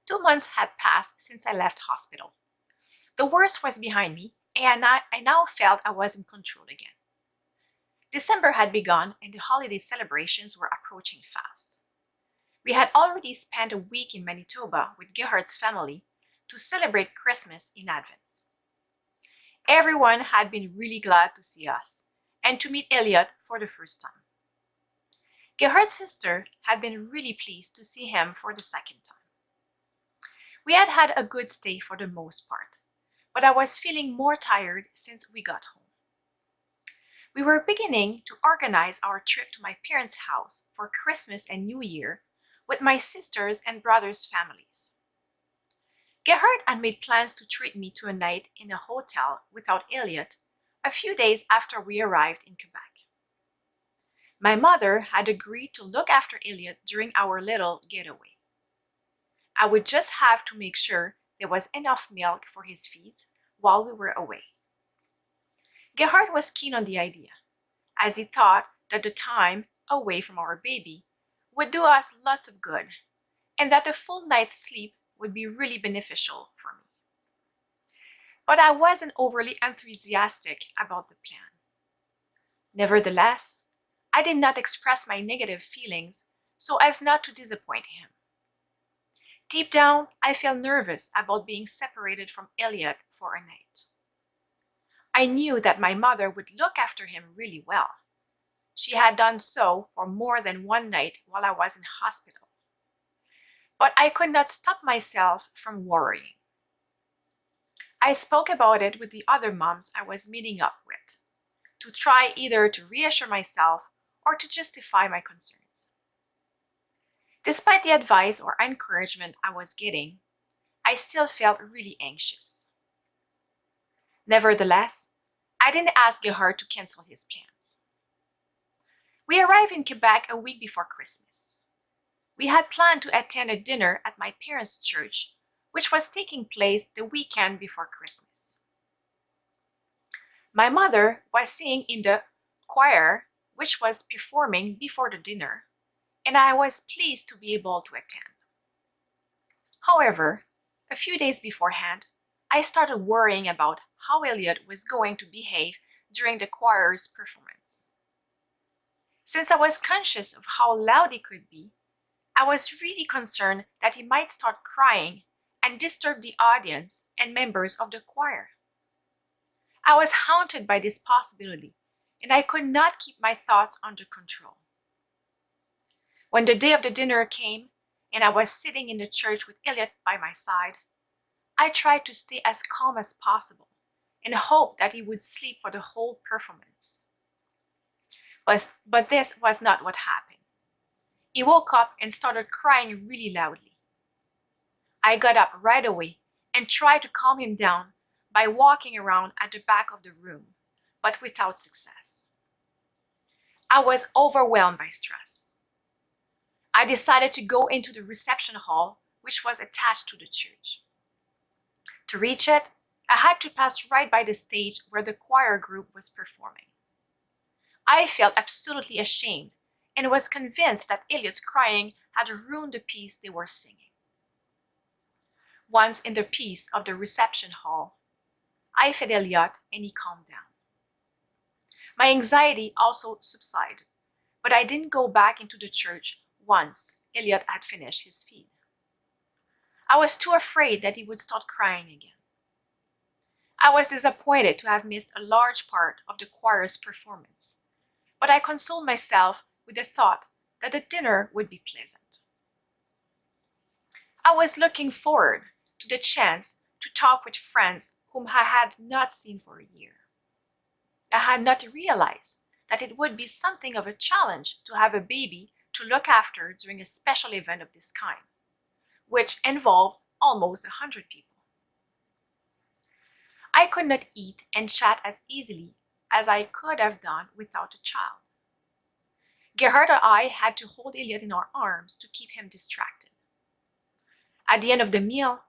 2 months had passed since I left hospital. The worst was behind me, and I now felt I was in control again. December had begun, and the holiday celebrations were approaching fast. We had already spent a week in Manitoba with Gerhard's family to celebrate Christmas in advance. Everyone had been really glad to see us and to meet Elliot for the first time. Gerhard's sister had been really pleased to see him for the second time. We had had a good stay for the most part, but I was feeling more tired since we got home. We were beginning to organize our trip to my parents' house for Christmas and New Year with my sisters' and brothers' families. Gerhard had made plans to treat me to a night in a hotel without Elliot a few days after we arrived in Quebec. My mother had agreed to look after Elliot during our little getaway. I would just have to make sure there was enough milk for his feeds while we were away. Gerhard was keen on the idea, as he thought that the time away from our baby would do us lots of good, and that a full night's sleep would be really beneficial for me. But I wasn't overly enthusiastic about the plan. Nevertheless, I did not express my negative feelings so as not to disappoint him. Deep down, I felt nervous about being separated from Elliot for a night. I knew that my mother would look after him really well. She had done so for more than one night while I was in hospital. But I could not stop myself from worrying. I spoke about it with the other moms I was meeting up with, to try either to reassure myself or to justify my concerns. Despite the advice or encouragement I was getting, I still felt really anxious. Nevertheless, I didn't ask Gerhard to cancel his plans. We arrived in Quebec a week before Christmas. We had planned to attend a dinner at my parents' church, which was taking place the weekend before Christmas. My mother was singing in the choir, which was performing before the dinner, and I was pleased to be able to attend. However, a few days beforehand, I started worrying about how Elliot was going to behave during the choir's performance. Since I was conscious of how loud he could be, I was really concerned that he might start crying and disturb the audience and members of the choir. I was haunted by this possibility, and I could not keep my thoughts under control. When the day of the dinner came, and I was sitting in the church with Elliot by my side, I tried to stay as calm as possible and hoped that he would sleep for the whole performance. But this was not what happened. He woke up and started crying really loudly. I got up right away and tried to calm him down by walking around at the back of the room, but without success. I was overwhelmed by stress. I decided to go into the reception hall, which was attached to the church. To reach it, I had to pass right by the stage where the choir group was performing. I felt absolutely ashamed and was convinced that Elliot's crying had ruined the piece they were singing. Once in the piece of the reception hall, I fed Elliot and he calmed down. My anxiety also subsided, but I didn't go back into the church once Elliot had finished his feed. I was too afraid that he would start crying again. I was disappointed to have missed a large part of the choir's performance, but I consoled myself with the thought that the dinner would be pleasant. I was looking forward to the chance to talk with friends whom I had not seen for a year. I had not realized that it would be something of a challenge to have a baby to look after during a special event of this kind, which involved almost 100 people. I could not eat and chat as easily as I could have done without a child. Gerhard and I had to hold Elliot in our arms to keep him distracted. At the end of the meal,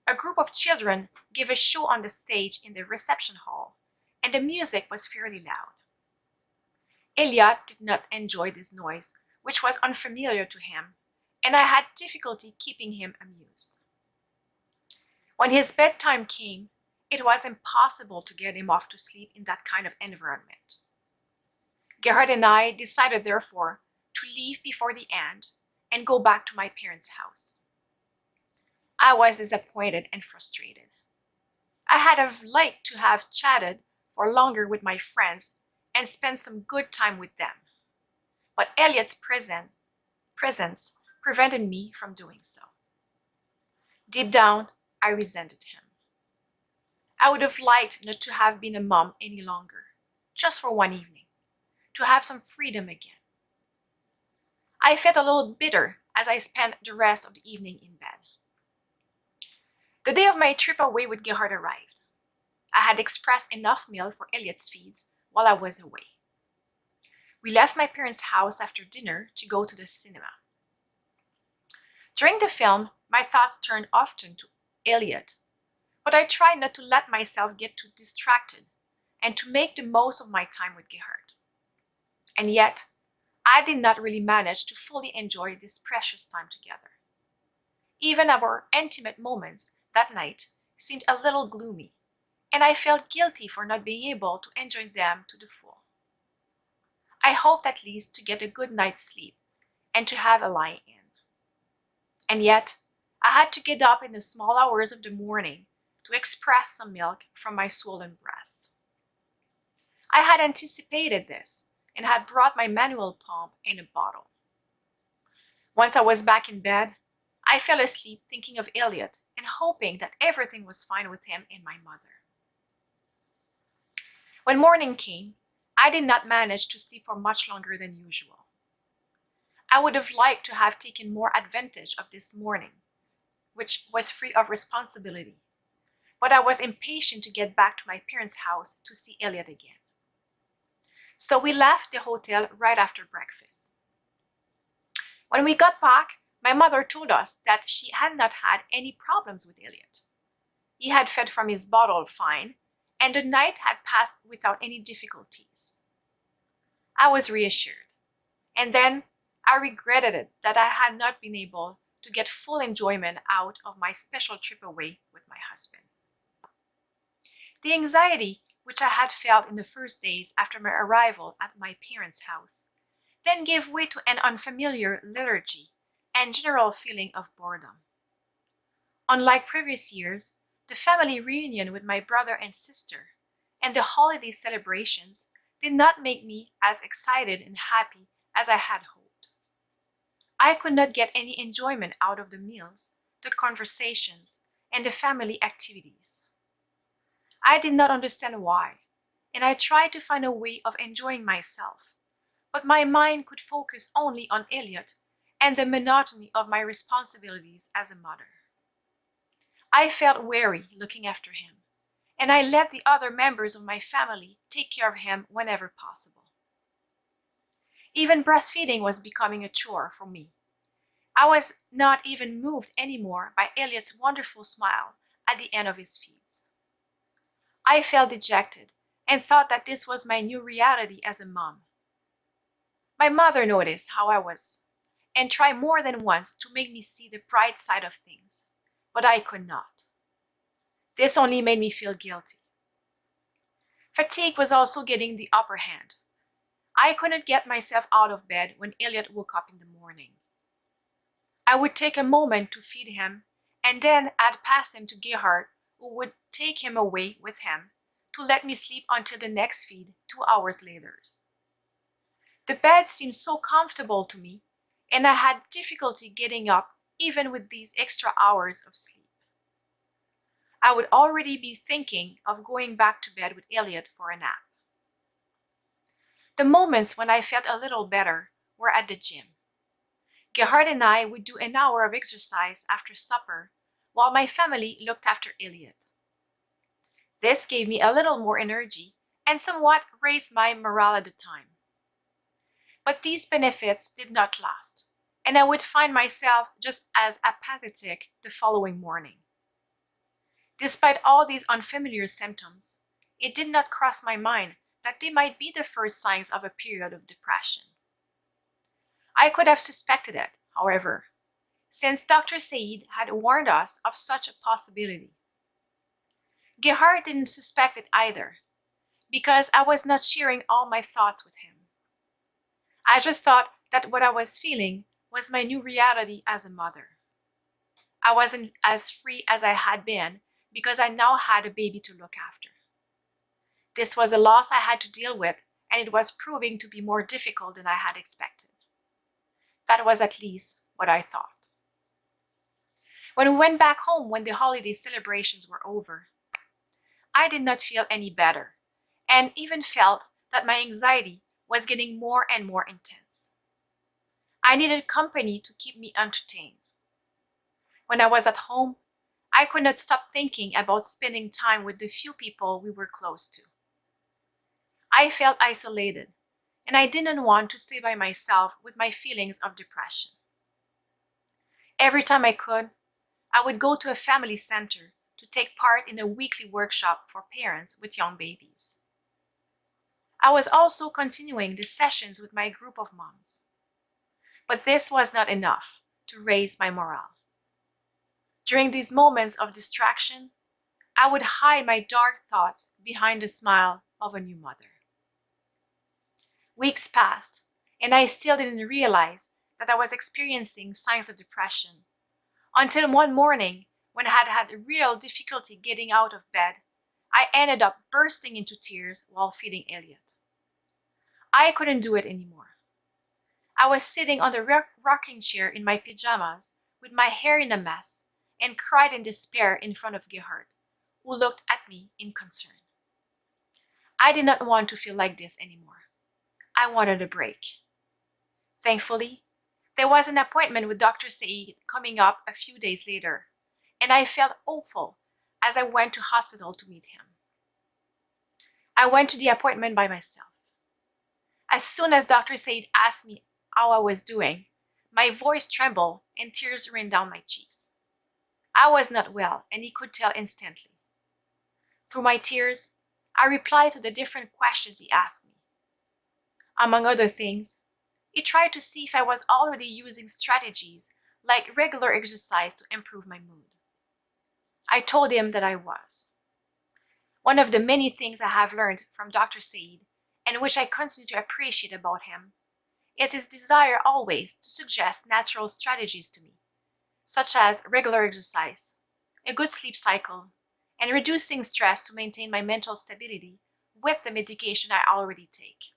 a group of children gave a show on the stage in the reception hall, and the music was fairly loud. Elliot did not enjoy this noise, which was unfamiliar to him, and I had difficulty keeping him amused. When his bedtime came, it was impossible to get him off to sleep in that kind of environment. Gerhard and I decided, therefore, to leave before the end and go back to my parents' house. I was disappointed and frustrated. I had have liked to have chatted for longer with my friends and spent some good time with them, but Elliot's presence prevented me from doing so. Deep down, I resented him. I would have liked not to have been a mom any longer, just for one evening, to have some freedom again. I felt a little bitter as I spent the rest of the evening in bed. The day of my trip away with Gerhard arrived. I had expressed enough milk for Elliot's feeds while I was away. We left my parents' house after dinner to go to the cinema. During the film, my thoughts turned often to Elliot, but I tried not to let myself get too distracted and to make the most of my time with Gerhard. And yet, I did not really manage to fully enjoy this precious time together. Even our intimate moments that night seemed a little gloomy, and I felt guilty for not being able to enjoy them to the full. I hoped at least to get a good night's sleep and to have a lie-in. And yet, I had to get up in the small hours of the morning to express some milk from my swollen breasts. I had anticipated this and had brought my manual pump in a bottle. Once I was back in bed, I fell asleep thinking of Elliot and hoping that everything was fine with him and my mother. When morning came, I did not manage to sleep for much longer than usual. I would have liked to have taken more advantage of this morning, which was free of responsibility, but I was impatient to get back to my parents' house to see Elliot again. So we left the hotel right after breakfast. When we got back, my mother told us that she had not had any problems with Elliot. He had fed from his bottle fine, and the night had passed without any difficulties. I was reassured, and then I regretted it that I had not been able to get full enjoyment out of my special trip away with my husband. The anxiety which I had felt in the first days after my arrival at my parents' house then gave way to an unfamiliar lethargy and general feeling of boredom. Unlike previous years, the family reunion with my brother and sister and the holiday celebrations did not make me as excited and happy as I had hoped. I could not get any enjoyment out of the meals, the conversations, and the family activities. I did not understand why, and I tried to find a way of enjoying myself, but my mind could focus only on Elliot and the monotony of my responsibilities as a mother. I felt weary looking after him, and I let the other members of my family take care of him whenever possible. Even breastfeeding was becoming a chore for me. I was not even moved anymore by Elliot's wonderful smile at the end of his feeds. I felt dejected and thought that this was my new reality as a mom. My mother noticed how I was and tried more than once to make me see the bright side of things, but I could not. This only made me feel guilty. Fatigue was also getting the upper hand. I couldn't get myself out of bed when Elliot woke up in the morning. I would take a moment to feed him, and then I'd pass him to Gerhard, who would take him away with him to let me sleep until the next feed 2 hours later. The bed seemed so comfortable to me, and I had difficulty getting up even with these extra hours of sleep. I would already be thinking of going back to bed with Elliot for a nap. The moments when I felt a little better were at the gym. Gerhard and I would do an hour of exercise after supper while my family looked after Elliot. This gave me a little more energy and somewhat raised my morale at the time. But these benefits did not last, and I would find myself just as apathetic the following morning. Despite all these unfamiliar symptoms, it did not cross my mind that they might be the first signs of a period of depression. I could have suspected it, however, since Dr. Said had warned us of such a possibility, Gerhard didn't suspect it either, because I was not sharing all my thoughts with him. I just thought that what I was feeling was my new reality as a mother. I wasn't as free as I had been because I now had a baby to look after. This was a loss I had to deal with, and it was proving to be more difficult than I had expected. That was at least what I thought. When we went back home when the holiday celebrations were over, I did not feel any better, and even felt that my anxiety was getting more and more intense. I needed company to keep me entertained. When I was at home, I could not stop thinking about spending time with the few people we were close to. I felt isolated, and I didn't want to stay by myself with my feelings of depression. Every time I could, I would go to a family center to take part in a weekly workshop for parents with young babies. I was also continuing the sessions with my group of moms. But this was not enough to raise my morale. During these moments of distraction, I would hide my dark thoughts behind the smile of a new mother. Weeks passed, and I still didn't realize that I was experiencing signs of depression until one morning when I had had real difficulty getting out of bed. I ended up bursting into tears while feeding Elliot. I couldn't do it anymore. I was sitting on the rocking chair in my pajamas with my hair in a mess and cried in despair in front of Gerhard, who looked at me in concern. I did not want to feel like this anymore. I wanted a break. Thankfully, there was an appointment with Dr. Said coming up a few days later, and I felt hopeful as I went to hospital to meet him. I went to the appointment by myself. As soon as Dr. Said asked me how I was doing, my voice trembled and tears ran down my cheeks. I was not well, and he could tell instantly. Through my tears, I replied to the different questions he asked me. Among other things, he tried to see if I was already using strategies like regular exercise to improve my mood. I told him that I was. One of the many things I have learned from Dr. Said, and which I continue to appreciate about him, is his desire always to suggest natural strategies to me, such as regular exercise, a good sleep cycle, and reducing stress to maintain my mental stability with the medication I already take.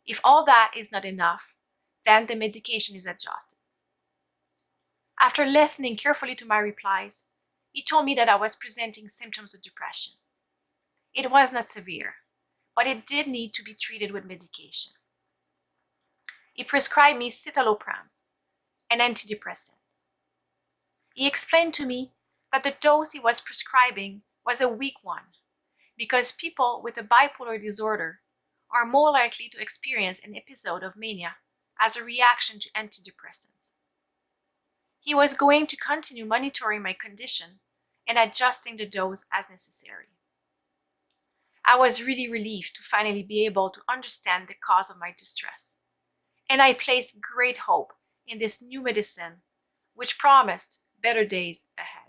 If all that is not enough, then the medication is adjusted. After listening carefully to my replies, he told me that I was presenting symptoms of depression. It was not severe, but it did need to be treated with medication. He prescribed me citalopram, an antidepressant. He explained to me that the dose he was prescribing was a weak one, because people with a bipolar disorder are more likely to experience an episode of mania as a reaction to antidepressants. He was going to continue monitoring my condition and adjusting the dose as necessary. I was really relieved to finally be able to understand the cause of my distress, and I placed great hope in this new medicine, which promised better days ahead.